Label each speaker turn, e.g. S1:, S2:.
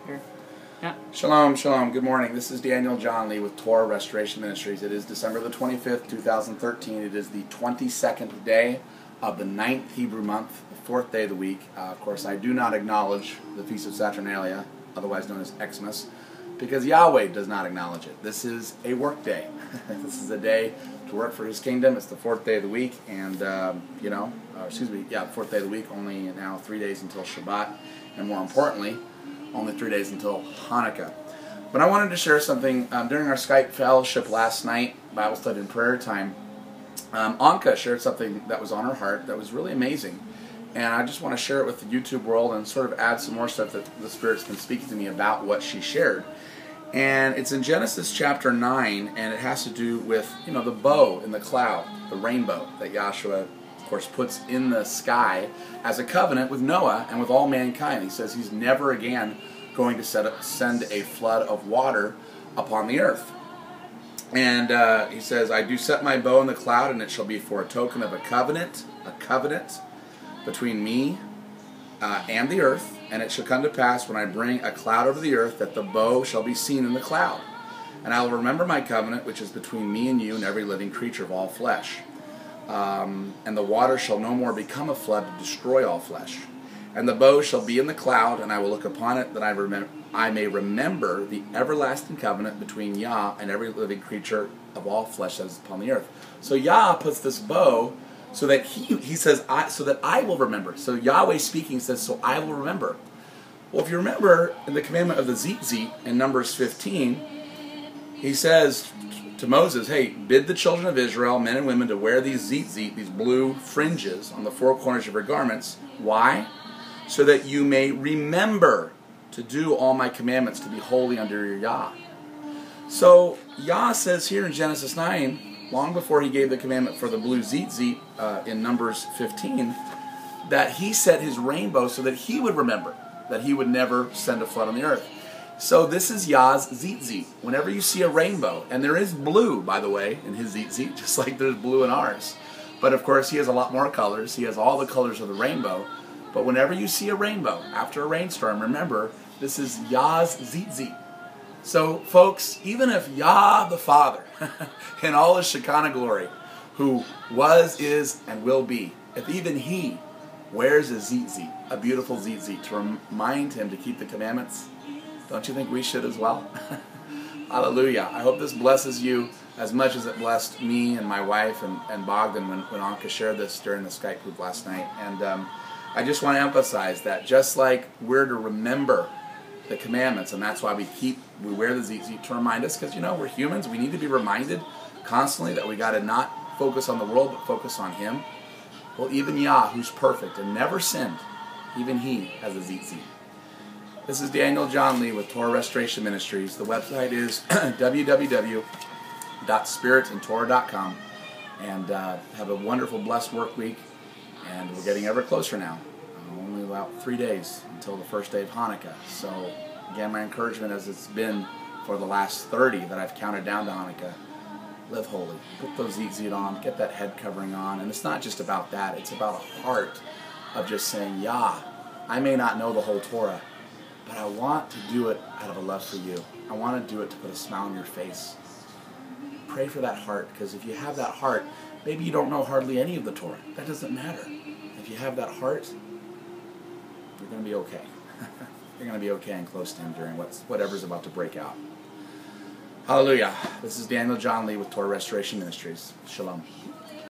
S1: Here. Yeah.
S2: Shalom, shalom. Good morning. This is Daniel John Lee with Torah Restoration Ministries. It is December the 25th, 2013. It is the 22nd day of the 9th Hebrew month, the 4th day of the week. Of course, I do not acknowledge the Feast of Saturnalia, otherwise known as Xmas, because Yahweh does not acknowledge it. This is a work day. This is a day to work for His kingdom. It's the 4th day of the week, and, the 4th day of the week, only now 3 days until Shabbat, and more importantly, only 3 days until Hanukkah. But I wanted to share something during our Skype fellowship last night, Bible study and prayer time. Anka shared something that was on her heart that was really amazing. And I just want to share it with the YouTube world and sort of add some more stuff that the Spirit's been speaking to me about what she shared. And it's in Genesis chapter 9, and it has to do with, the bow in the cloud, the rainbow that Yahshua, of course, puts in the sky as a covenant with Noah and with all mankind. He says he's never again going to send a flood of water upon the earth. And he says, I do set my bow in the cloud, and it shall be for a token of a covenant between me and the earth. And it shall come to pass when I bring a cloud over the earth that the bow shall be seen in the cloud. And I will remember my covenant, which is between me and you and every living creature of all flesh. And the water shall no more become a flood to destroy all flesh. And the bow shall be in the cloud, and I will look upon it, that I may remember the everlasting covenant between Yah and every living creature of all flesh that is upon the earth. So Yah puts this bow so that he says, so that I will remember. So Yahweh speaking says, so I will remember. Well, if you remember in the commandment of the Tzit in Numbers 15, he says to Moses, hey, bid the children of Israel, men and women, to wear these Tzit, these blue fringes on the four corners of your garments. Why? So that you may remember to do all my commandments, to be holy under your Yah. So Yah says here in Genesis 9, long before he gave the commandment for the blue Tzit in Numbers 15, that he set his rainbow so that he would remember, that he would never send a flood on the earth. So this is Yah's Tzit. Whenever you see a rainbow, and there is blue, by the way, in his Tzit, just like there's blue in ours. But of course, he has a lot more colors. He has all the colors of the rainbow. But whenever you see a rainbow after a rainstorm, remember, this is Yah's Tzit. So, folks, even if Yah the Father, in all his Shekinah glory, who was, is, and will be, if even he wears a Tzit, a beautiful Tzit, to remind him to keep the commandments, don't you think we should as well? Hallelujah. I hope this blesses you as much as it blessed me and my wife and Bogdan when Anka shared this during the Skype group last night. And I just want to emphasize that just like we're to remember the commandments, and that's why we wear the Tzit to remind us, because we're humans. We need to be reminded constantly that we got to not focus on the world but focus on Him. Well, even Yah, who's perfect and never sinned, even He has a Tzit. This is Daniel John Lee with Torah Restoration Ministries. The website is www.spiritandtorah.com. And have a wonderful, blessed work week. And we're getting ever closer now. Only about 3 days until the first day of Hanukkah. So, again, my encouragement, as it's been for the last 30 that I've counted down to Hanukkah, live holy. Put those Tzit on. Get that head covering on. And it's not just about that. It's about a heart of just saying, Yah, I may not know the whole Torah, but I want to do it out of a love for you. I want to do it to put a smile on your face. Pray for that heart, because if you have that heart, maybe you don't know hardly any of the Torah. That doesn't matter. If you have that heart, you're going to be okay. You're going to be okay and close to Him during whatever's about to break out. Hallelujah. This is Daniel John Lee with Torah Restoration Ministries. Shalom.